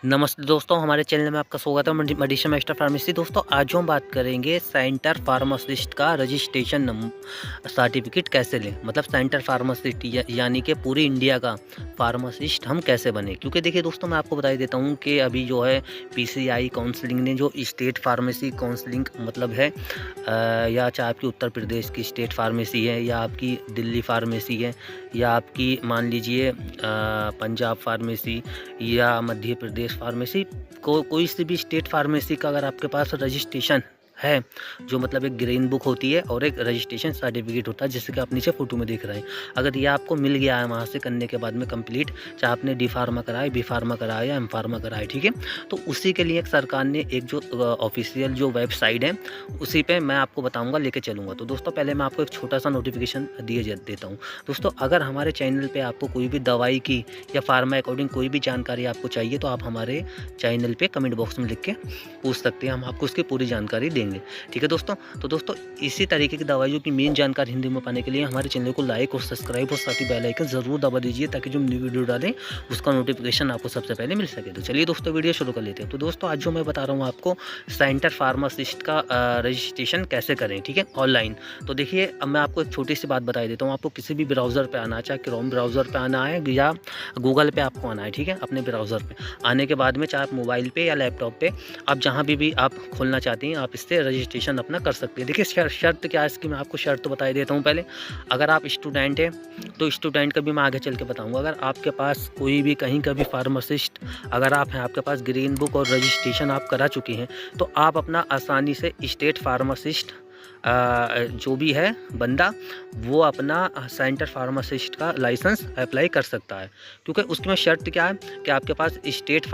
नमस्ते दोस्तों, हमारे चैनल में आपका स्वागत है। Medicine master pharmacy. दोस्तों आज हम बात करेंगे सेंटर फार्मासिस्ट का रजिस्ट्रेशन सर्टिफिकेट कैसे लें। मतलब सेंटर फार्मासिस्ट यानी कि पूरी इंडिया का फार्मासिस्ट हम कैसे बने। क्योंकि देखिए दोस्तों, मैं आपको बता देता हूँ कि अभी जो है पीसीआई काउंसलिंग ने जो स्टेट फार्मेसी काउंसलिंग मतलब है या चाहे आपकी उत्तर प्रदेश की स्टेट फार्मेसी है या आपकी दिल्ली फार्मेसी है या आपकी मान लीजिए पंजाब फार्मेसी या मध्य प्रदेश फार्मेसी को कोई सी भी स्टेट फार्मेसी का अगर आपके पास रजिस्ट्रेशन है, जो मतलब एक ग्रीन बुक होती है और एक रजिस्ट्रेशन सर्टिफिकेट होता है, जैसे कि आप नीचे फोटो में देख रहे हैं। अगर ये आपको मिल गया है वहाँ से करने के बाद में कंप्लीट, चाहे आपने डी फार्मा कराया, बी फार्मा कराया या एम फार्मा कराया, ठीक है, तो उसी के लिए सरकार ने एक जो ऑफिशियल जो वेबसाइट है उसी पे मैं आपको बताऊँगा, लेके चलूँगा। तो दोस्तों पहले मैं आपको एक छोटा सा नोटिफिकेशन देता हूँ। दोस्तों अगर हमारे चैनल पर आपको कोई भी दवाई की या फार्मा अकॉर्डिंग कोई भी जानकारी आपको चाहिए तो आप हमारे चैनल पर कमेंट बॉक्स में लिख के पूछ सकते हैं, हम आपको उसकी पूरी जानकारी देंगे। ठीक है दोस्तों। तो दोस्तों इसी तरीके की दवाइयों की मेन जानकारी हिंदी में पाने के लिए हमारे चैनल को लाइक और सब्सक्राइब और साथ ही बेल आइकन जरूर दबा दीजिए, ताकि जो न्यू वीडियो डालें उसका नोटिफिकेशन आपको सबसे पहले मिल सके। तो चलिए दोस्तों वीडियो शुरू कर लेते हैं। तो दोस्तों आज जो मैं बता रहा हूँ आपको सेंटर फार्मासिस्ट का रजिस्ट्रेशन कैसे करें, ठीक है, ऑनलाइन। तो देखिए अब मैं आपको एक छोटी सी बात बता देता हूँ। आपको किसी भी ब्राउज़र पर आना है, चाहे क्रोम ब्राउज़र पर आना है या गूगल पे आपको आना है, ठीक है, अपने ब्राउज़र पे आने के बाद में चाहे आप मोबाइल पे या लैपटॉप पे आप जहाँ भी आप खोलना चाहती हैं आप इससे रजिस्ट्रेशन अपना कर सकते हैं। देखिए शर्त क्या है इसकी, मैं आपको शर्त बता देता हूँ पहले। अगर आप स्टूडेंट हैं तो स्टूडेंट का भी मैं आगे चल के बताऊँगा। अगर आपके पास कोई भी कहीं का भी फार्मासिस्ट अगर आप हैं, आपके पास ग्रीन बुक और रजिस्ट्रेशन आप करा चुकी हैं, तो आप अपना आसानी से स्टेट फार्मासिस्ट जो भी है बंदा वो अपना सेंटर फार्मासिस्ट का लाइसेंस अप्लाई कर सकता है। क्योंकि उसमें शर्त क्या है कि आपके पास स्टेट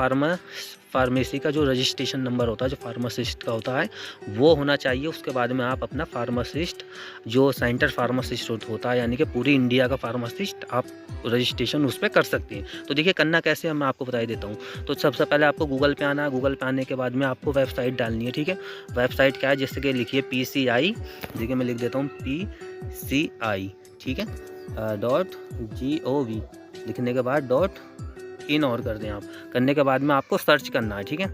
फार्मेसी का जो रजिस्ट्रेशन नंबर होता है, जो फार्मासिस्ट का होता है, वो होना चाहिए। उसके बाद में आप अपना फार्मासिस्ट जो सेंटर फार्मासिस्ट होता है यानी कि पूरी इंडिया का फार्मासिस्ट आप रजिस्ट्रेशन उस पर कर सकते हैं। तो देखिए करना कैसे है मैं आपको बता देता हूँ। तो सबसे पहले आपको गूगल पे आना है। गूगल पे आने के बाद में आपको वेबसाइट डालनी है, ठीक है। वेबसाइट क्या है, जैसे कि लिखिए PCI, देखिए मैं लिख देता हूँ PCI, ठीक है, .gov लिखने के बाद .in और कर दें आप। करने के बाद में आपको सर्च करना है, ठीक है।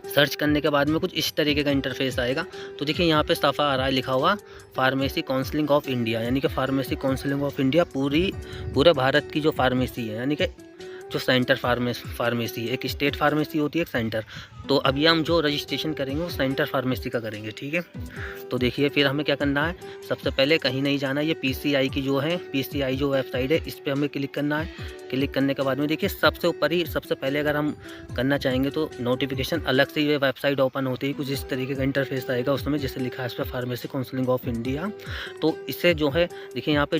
सर्च करने के बाद में कुछ इस तरीके का इंटरफेस आएगा। तो देखिए यहाँ पे सफ़ा आ रहा है लिखा हुआ फार्मेसी काउंसलिंग ऑफ इंडिया, यानी कि फार्मेसी काउंसलिंग ऑफ इंडिया पूरे भारत की जो फार्मेसी है, यानी कि जो सेंटर फार्मेसी है। एक स्टेट फार्मेसी होती है, एक सेंटर। तो अभी हम जो रजिस्ट्रेशन करेंगे वो सेंटर फार्मेसी का करेंगे, ठीक है। तो देखिए फिर हमें क्या करना है, सबसे पहले कहीं नहीं जाना, ये PCI की जो है PCI जो वेबसाइट है इस पर हमें क्लिक करना है। क्लिक करने के बाद में देखिए सबसे ऊपर ही सबसे पहले अगर हम करना चाहेंगे तो नोटिफिकेशन अलग से ये वेबसाइट ओपन होती है, कुछ इस तरीके का इंटरफेस आएगा। उसमें जैसे लिखा है इस पर फार्मेसी काउंसलिंग ऑफ इंडिया, तो इससे जो है देखिए यहाँ पे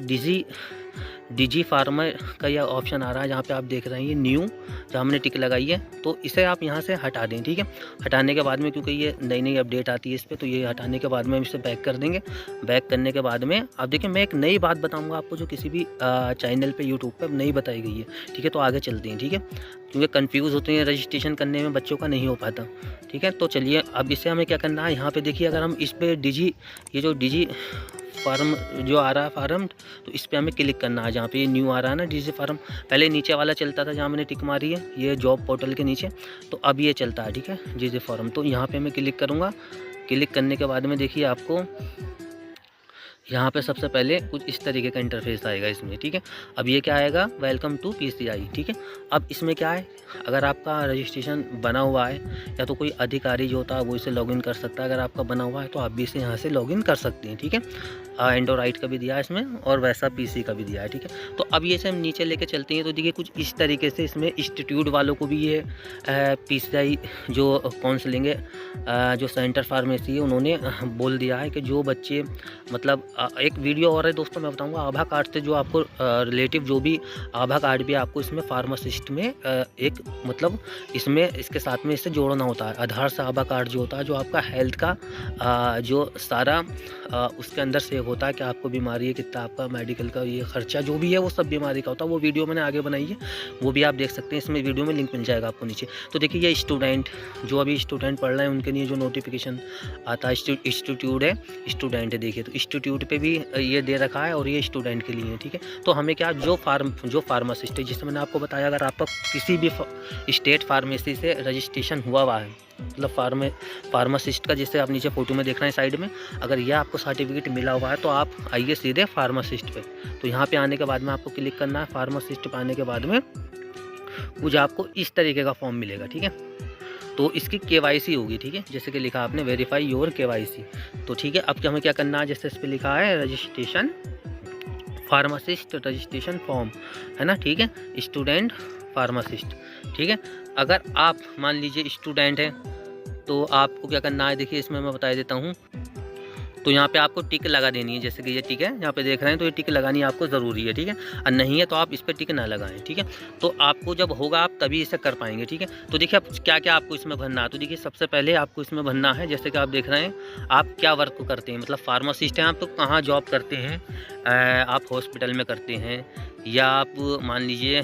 डिजी फार्मा का यह ऑप्शन आ रहा है, जहाँ पे आप देख रहे हैं ये न्यू, जहाँ हमने टिक लगाई है, तो इसे आप यहाँ से हटा दें, ठीक है। हटाने के बाद में क्योंकि ये नई अपडेट आती है इस पर, तो ये हटाने के बाद में हम इसे बैक कर देंगे। बैक करने के बाद में अब देखिए मैं एक नई बात बताऊँगा आपको, जो किसी भी चैनल पर यूट्यूब पर नहीं बताई गई है, ठीक है। तो आगे चलते हैं, ठीक है, क्योंकि कन्फ्यूज़ होते हैं रजिस्ट्रेशन करने में, बच्चों का नहीं हो पाता, ठीक है। तो चलिए अब इससे हमें क्या करना है, यहाँ पे देखिए अगर हम इस पर ये जो डिजी फार्म जो आ रहा है फार्म, तो इस पर हमें क्लिक करना है। जहाँ पे ये न्यू आ रहा है ना डिजी फार्म, पहले नीचे वाला चलता था जहाँ मैंने टिक मारी है, ये जॉब पोर्टल के नीचे, तो अब ये चलता है, ठीक है, डिजी फार्म। तो यहाँ पे मैं क्लिक करूँगा। क्लिक करने के बाद में देखिए आपको यहाँ पे सबसे पहले कुछ इस तरीके का इंटरफेस आएगा इसमें, ठीक है। अब ये क्या आएगा, वेलकम टू PCI, ठीक है। अब इसमें क्या है, अगर आपका रजिस्ट्रेशन बना हुआ है या तो कोई अधिकारी जो होता है वो इसे लॉगिन कर सकता है। अगर आपका बना हुआ है तो आप भी इसे यहाँ से लॉगिन कर सकते हैं, ठीक है। एंड्रॉइड का भी दिया है इसमें और वैसा PC का भी दिया है, ठीक है। तो अब ये से हम नीचे लेके चलते हैं। तो देखिए कुछ इस तरीके से इसमें इंस्टीट्यूट वालों को भी ये PCI जो काउंसलिंग है जो सेंटर फार्मेसी है उन्होंने बोल दिया है कि जो बच्चे मतलब एक वीडियो और है दोस्तों मैं बताऊंगा, आभा कार्ड से जो आपको रिलेटिव जो भी आभा कार्ड भी आपको इसमें फार्मासिस्ट में एक मतलब इसमें इसके साथ में इससे जोड़ना होता है। आधार से आभा कार्ड जो होता है, जो आपका हेल्थ का जो सारा उसके अंदर सेव होता है कि आपको बीमारी है, कितना आपका मेडिकल का ये खर्चा जो भी है वो सब बीमारी का होता है। वो वीडियो मैंने आगे बनाई है, वो भी आप देख सकते हैं, इसमें वीडियो में लिंक मिल जाएगा आपको नीचे। तो देखिए ये स्टूडेंट जो अभी स्टूडेंट पढ़ रहे हैं उनके लिए जो नोटिफिकेशन आता है, इंस्टीट्यूट है, स्टूडेंट है, देखिए तो इंस्टीट्यूट पे भी ये दे रखा है और ये स्टूडेंट के लिए, ठीक है। तो हमें क्या, जो फार्मासिस्ट है, जिससे मैंने आपको बताया, अगर आपका किसी भी स्टेट फार्मेसी से रजिस्ट्रेशन हुआ है, मतलब फार्मासिस्ट का, जिससे आप नीचे फ़ोटो में देख रहे हैं साइड में, अगर यह आपको सर्टिफिकेट मिला हुआ है तो आप आइए सीधे फार्मासिस्ट पे। तो यहाँ पे आने के बाद में आपको क्लिक करना है। फार्मासिस्ट पे आने के बाद में कुछ आपको इस तरीके का फॉर्म मिलेगा, ठीक है। तो इसकी KYC होगी, ठीक है, जैसे कि लिखा आपने वेरीफाई योर KYC। तो ठीक है, अब हमें क्या करना है, जैसे इस पर लिखा है रजिस्ट्रेशन फार्मासिस्ट रजिस्ट्रेशन फॉर्म, है ना, ठीक है, स्टूडेंट फार्मासिस्ट, ठीक है। अगर आप मान लीजिए स्टूडेंट हैं तो आपको क्या करना है, देखिए इसमें मैं बता देता हूँ। तो यहाँ पे आपको टिक लगा देनी है, जैसे कि ये टिक है, यहाँ पे देख रहे हैं, तो ये टिक लगानी आपको ज़रूरी है, ठीक है। और नहीं है तो आप इस पर टिक ना लगाएं, ठीक है। तो आपको जब होगा आप तभी इसे कर पाएंगे, ठीक है। तो देखिए अब क्या क्या आपको इसमें भरना है। तो देखिए सबसे पहले आपको इसमें भरना है, जैसे कि आप देख रहे हैं, आप क्या वर्क करते हैं, मतलब फार्मासिस्ट हैं आप, तो कहाँ जॉब करते हैं, आप हॉस्पिटल में करते हैं या आप मान लीजिए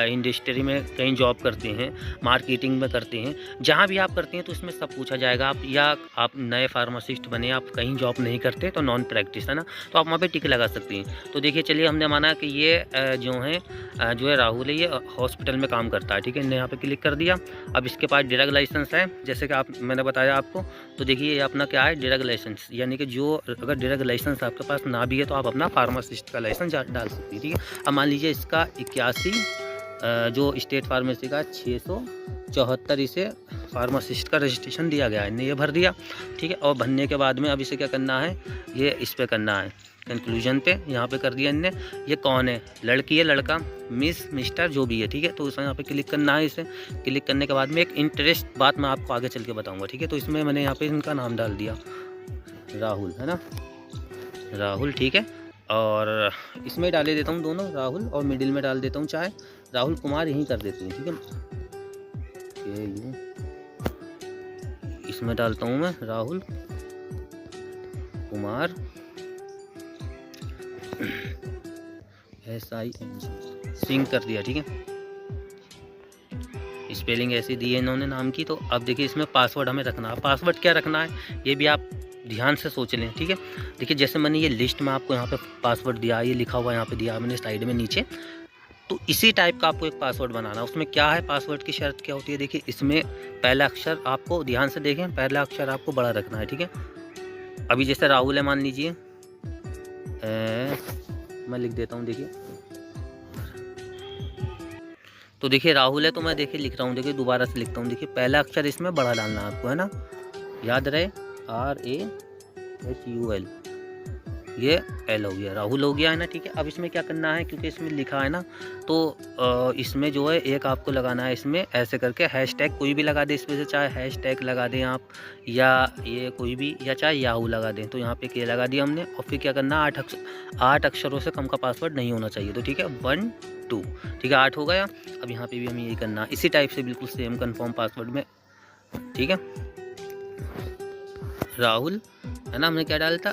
इंडस्ट्री में कहीं जॉब करते हैं, मार्केटिंग में करते हैं, जहाँ भी आप करते हैं तो इसमें सब पूछा जाएगा। आप या आप नए फार्मासिस्ट बने, आप कहीं जॉब नहीं करते तो नॉन प्रैक्टिस, है ना, तो आप वहाँ पे टिक लगा सकते हैं। तो देखिए चलिए, हमने माना कि ये जो है राहुल है, ये हॉस्पिटल में काम करता है, ठीक है। यहाँ पे क्लिक कर दिया। अब इसके पास ड्रग लाइसेंस है, जैसे कि मैंने बताया आपको। तो देखिए ये अपना क्या है, ड्रग लाइसेंस, यानी कि जो अगर ड्रग लाइसेंस आपके पास ना भी है तो आप अपना फार्मासिस्ट का लाइसेंस डाल सकते हैं, ठीक है। अब मान लीजिए इसका 81 जो स्टेट फार्मेसी का 674 इसे फार्मासिस्ट का रजिस्ट्रेशन दिया गया है, ये भर दिया, ठीक है। और भरने के बाद में अब इसे क्या करना है, ये इस पे करना है कंक्लूजन पे, यहाँ पे कर दिया इनने। ये कौन है, लड़की है, लड़का, मिस, मिस्टर, जो भी है, ठीक है। तो इसमें यहाँ पे क्लिक करना है। इसे क्लिक करने के बाद में एक इंटरेस्ट बात मैं आपको आगे चल के बताऊँगा, ठीक है। तो इसमें मैंने यहाँ पे इनका नाम डाल दिया राहुल, है ना, राहुल, ठीक है। और इसमें डाले देता हूँ दोनों, राहुल, और मिडिल में डाल देता हूँ चाहे राहुल कुमार, यहीं कर देती हूँ, ठीक है। इसमें डालता हूँ मैं राहुल कुमार SING सिंह कर दिया, ठीक है। स्पेलिंग ऐसी दी है इन्होंने नाम की। तो अब देखिए इसमें पासवर्ड हमें रखना है। पासवर्ड क्या रखना है ये भी आप ध्यान से सोच लें, ठीक है। देखिए जैसे मैंने ये लिस्ट में आपको यहाँ पे पासवर्ड दिया, ये लिखा हुआ यहाँ पे दिया मैंने साइड में नीचे, तो इसी टाइप का आपको एक पासवर्ड बनाना है। उसमें क्या है, पासवर्ड की शर्त क्या होती है, देखिए इसमें पहला अक्षर आपको ध्यान से देखें, पहला अक्षर आपको बड़ा रखना है, ठीक है। अभी जैसे राहुल है मान लीजिए, मैं लिख देता हूँ, देखिए। तो देखिए राहुल है तो मैं देखिए लिख रहा हूँ, देखिए दोबारा से लिखता हूँ, देखिए पहला अक्षर इसमें बड़ा डालना है आपको, है ना, याद रहे, RAHUL, ये L हो गया, राहुल हो गया, है ना, ठीक है। अब इसमें क्या करना है, क्योंकि इसमें लिखा है ना, तो इसमें जो है एक आपको लगाना है, इसमें ऐसे करके हैशटैग कोई भी लगा दे, इसमें से चाहे हैशटैग लगा दें आप, या ये कोई भी, या चाहे याहू लगा दें। तो यहाँ पे के लगा दिया हमने। और फिर क्या करना, 8 अक्षरों से कम का पासवर्ड नहीं होना चाहिए। तो ठीक है, 1 2, ठीक है, 8 हो गया। अब यहाँ पे भी हमें यही करना, इसी टाइप से बिल्कुल सेम कन्फर्म पासवर्ड में, ठीक है, राहुल, है ना, हमने क्या डाला था,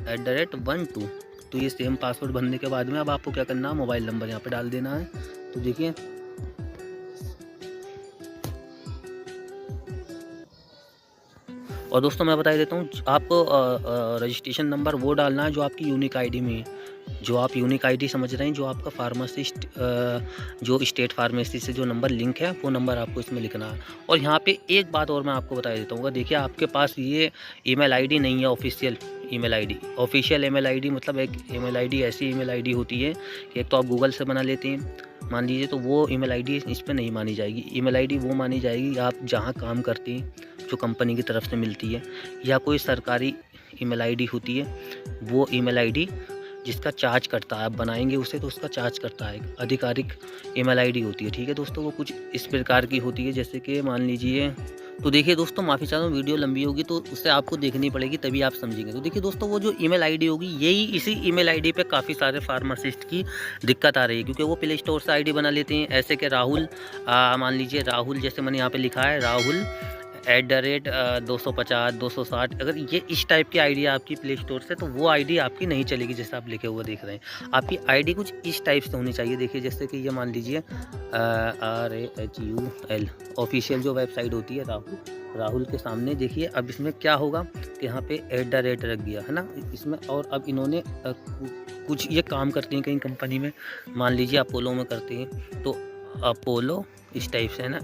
@1 2। तो ये सेम पासवर्ड भरने के बाद में अब आपको क्या करना है, मोबाइल नंबर यहाँ पे डाल देना है। तो देखिए और दोस्तों मैं बता देता हूँ, आपको रजिस्ट्रेशन नंबर वो डालना है जो आपकी यूनिक आईडी में, जो आप यूनिक आईडी समझ रहे हैं, जो आपका फार्मासिस्ट जो स्टेट फार्मेसी से जो नंबर लिंक है वो नंबर आपको इसमें लिखना है। और यहाँ पे एक बात और मैं आपको बता देता हूँ, देखिए आपके पास ये ईमेल आईडी नहीं है official email ID. Official email ID मतलब एक ईमेल आईडी ऐसी ईमेल आईडी होती है कि एक तो आप गूगल से बना लेते हैं मान लीजिए, तो वो ईमेल आईडी इस पर नहीं मानी जाएगी। ईमेल आईडी वो मानी जाएगी आप जहाँ काम करते हैं, जो कंपनी की तरफ से मिलती है, या कोई सरकारी ईमेल आईडी होती है, वो ईमेल आईडी जिसका चार्ज करता है, आप बनाएंगे उसे तो उसका चार्ज करता है, आधिकारिक ईमेल आईडी होती है, ठीक है दोस्तों। वो कुछ इस प्रकार की होती है, जैसे कि मान लीजिए, तो देखिए दोस्तों माफ़ी चाहता हूँ वीडियो लंबी होगी तो उससे आपको देखनी पड़ेगी तभी आप समझेंगे। तो देखिए दोस्तों वो जो ईमेल आईडी होगी, यही इसी ईमेल आईडी पे काफ़ी सारे फार्मासिस्ट की दिक्कत आ रही है, क्योंकि वो प्ले स्टोर से आईडी बना लेते हैं, ऐसे कि राहुल, मान लीजिए राहुल, जैसे मैंने यहाँ पे लिखा है राहुल @250 260, अगर ये इस टाइप की आईडी है आपकी प्ले स्टोर से, तो वो आईडी आपकी नहीं चलेगी। जैसे आप लिखे हुए देख रहे हैं, आपकी आईडी कुछ इस टाइप से होनी चाहिए। देखिए जैसे कि ये मान लीजिए RAHUL ऑफिशियल जो वेबसाइट होती है राहुल के सामने देखिए। अब इसमें क्या होगा कि यहाँ पे @ रख दिया है ना इसमें। और अब इन्होंने कुछ ये काम करते हैं कहीं कंपनी में, मान लीजिए अपोलो में करते हैं तो अपोलो इस टाइप से है ना,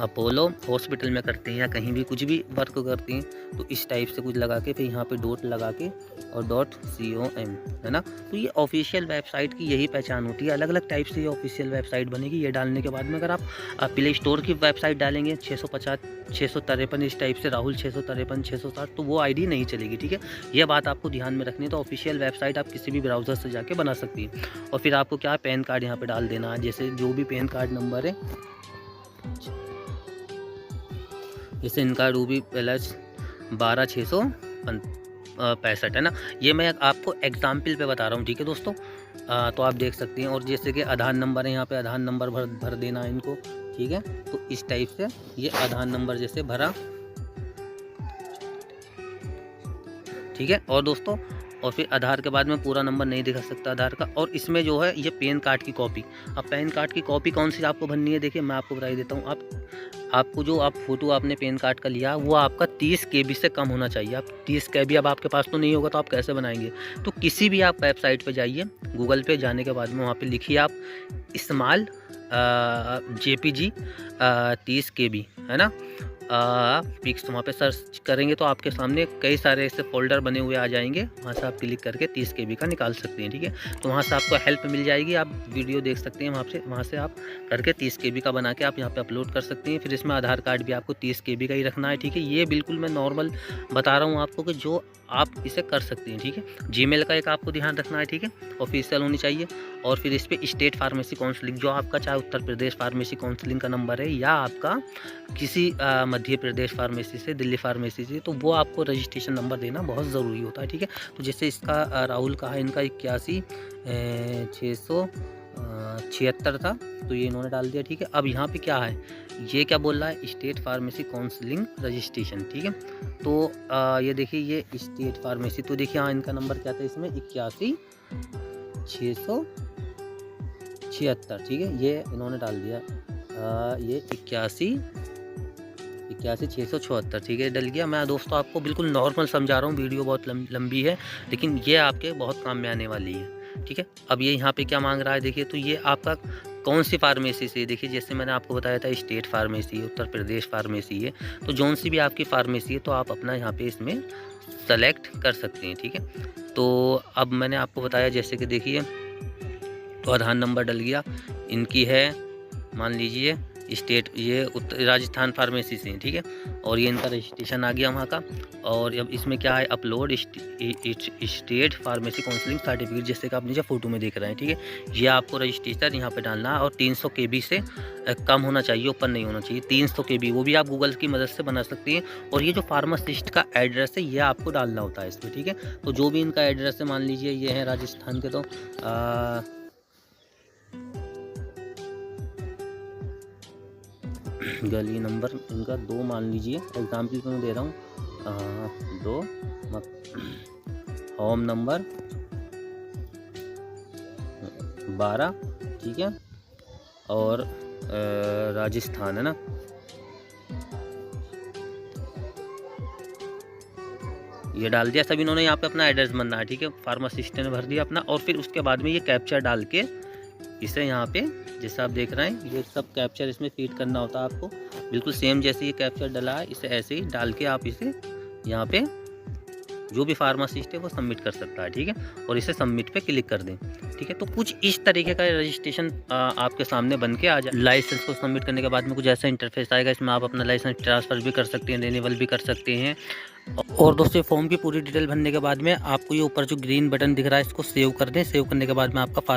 अपोलो हॉस्पिटल में करते हैं या कहीं भी कुछ भी वर्क करते हैं तो इस टाइप से कुछ लगा के फिर यहाँ पे डॉट लगा के और .com है ना। तो ये ऑफिशियल वेबसाइट की यही पहचान होती है। अलग अलग टाइप से ये ऑफिशियल वेबसाइट बनेगी। ये डालने के बाद में अगर आप प्ले स्टोर की वेबसाइट डालेंगे 650 653 इस टाइप से राहुल 653 660 तो वो आईडी नहीं चलेगी, ठीक है। ये बात आपको ध्यान में रखनी है। तो ऑफिशियल वेबसाइट आप किसी भी ब्राउज़र से जाके बना सकती हैं। और फिर आपको क्या है, पैन कार्ड यहाँ पर डाल देना है। जैसे जो भी पैन कार्ड नंबर है, जैसे इनका रूबी प्लस 12665 है ना। ये मैं आपको एग्जाम्पल पे बता रहा हूँ, ठीक है दोस्तों। तो आप देख सकते हैं। और जैसे कि आधार नंबर है, यहाँ पे आधार नंबर भर देना है इनको, ठीक है। तो इस टाइप से ये आधार नंबर जैसे भरा, ठीक है। और दोस्तों और फिर आधार के बाद में पूरा नंबर नहीं दिखा सकता आधार का। और इसमें जो है ये पैन कार्ड की कॉपी, अब पैन कार्ड की कॉपी कौन सी आपको भरनी है, देखिए मैं आपको बता देता हूँ। आपको जो फ़ोटो आपने पैन कार्ड का लिया वो आपका 30 KB से कम होना चाहिए। आप 30 KB अब आपके पास तो नहीं होगा तो आप कैसे बनाएंगे। तो किसी भी आप वेबसाइट पे जाइए, गूगल पे जाने के बाद में वहाँ पे लिखिए आप स्मॉल JPG 30 KB है ना पिक्स। वहाँ पे सर्च करेंगे तो आपके सामने कई सारे ऐसे फोल्डर बने हुए आ जाएंगे। वहाँ से आप क्लिक करके 30 KB का निकाल सकते हैं, ठीक है। तो वहाँ से आपको हेल्प मिल जाएगी, आप वीडियो देख सकते हैं वहाँ से आप करके 30 KB का बना के आप यहाँ पे अपलोड कर सकते हैं। फिर इसमें आधार कार्ड भी आपको 30 KB का ही रखना है, ठीक है। ये बिल्कुल मैं नॉर्मल बता रहा हूँ आपको कि जो आप इसे कर सकते हैं, ठीक है। जीमेल का एक आपको ध्यान रखना है, ठीक है, ऑफिशियल होनी चाहिए। और फिर इस पर स्टेट फार्मेसी काउंसलिंग जो आपका चाहे उत्तर प्रदेश फार्मेसी काउंसलिंग का नंबर है या आपका किसी मध्य प्रदेश फार्मेसी से, दिल्ली फार्मेसी से, तो वो आपको रजिस्ट्रेशन नंबर देना बहुत ज़रूरी होता है, ठीक है। तो जैसे इसका राहुल का है, इनका 81,676 था तो ये इन्होंने डाल दिया, ठीक है। अब यहाँ पे क्या है, ये क्या बोल रहा है, स्टेट फार्मेसी काउंसलिंग रजिस्ट्रेशन, ठीक है। तो ये देखिए ये स्टेट फार्मेसी, तो देखिए हाँ इनका नंबर क्या था इसमें 81,676, ठीक है। ये इन्होंने डाल दिया ये 81,676, ठीक है, डल गया। मैं दोस्तों आपको बिल्कुल नॉर्मल समझा रहा हूँ, वीडियो बहुत लंबी है लेकिन ये आपके बहुत काम में आने वाली है, ठीक है। अब ये यहाँ पे क्या मांग रहा है देखिए, तो ये आपका कौन सी फार्मेसी से, देखिए जैसे मैंने आपको बताया था state pharmacy, Uttar Pradesh pharmacy है, तो जौन सी भी आपकी फार्मेसी है तो आप अपना यहाँ पे इसमें सेलेक्ट कर सकते हैं, ठीक है। तो अब मैंने आपको बताया जैसे कि देखिए तो आधार नंबर डल गया, इनकी है मान लीजिए स्टेट, ये राजस्थान फार्मेसी से, ठीक है। और ये इनका रजिस्ट्रेशन आ गया वहाँ का। और अब इसमें क्या है, upload state pharmacy counselling certificate, जैसे कि आप नीचे फ़ोटो में देख रहे हैं, ठीक है। ये आपको रजिस्ट्रेशन यहाँ पे डालना है और 300 KB से कम होना चाहिए, ऊपर नहीं होना चाहिए। 300 KB वो भी आप गूगल की मदद से बना सकते हैं। और ये जो फार्मासिस्ट का एड्रेस है ये आपको डालना होता है इसमें, ठीक है। तो जो भी इनका एड्रेस है, मान लीजिए ये है राजस्थान के, तो गली नंबर इनका 2 मान लीजिए, एग्जाम्पल पे मैं दे रहा हूँ 2, होम नंबर 12, ठीक है। और राजस्थान है ना, ये डाल दिया सब इन्होंने। यहाँ पे अपना एड्रेस बनना है, ठीक है। फार्मासिस्ट ने भर दिया अपना। और फिर उसके बाद में ये कैप्चर डाल के इसे यहाँ पे जैसा आप देख रहे हैं ये सब कैप्चर इसमें फीड करना होता है आपको, बिल्कुल सेम जैसे ये कैप्चर डला है इसे ऐसे ही डाल के आप इसे यहाँ पे जो भी फार्मासिस्ट है वो सबमिट कर सकता है, ठीक है। और इसे सबमिट पे क्लिक कर दें, ठीक है। तो कुछ इस तरीके का रजिस्ट्रेशन आपके सामने बन के आ जाए। लाइसेंस को सबमिट करने के बाद में कुछ ऐसा इंटरफेस आएगा, इसमें आप अपना लाइसेंस ट्रांसफ़र भी कर सकते हैं, रिन्यूअल भी कर सकते हैं। और दोस्तों फॉर्म की पूरी डिटेल भरने के बाद में आपको ये ऊपर जो ग्रीन बटन दिख रहा है इसको सेव कर दें। सेव करने के बाद में आपका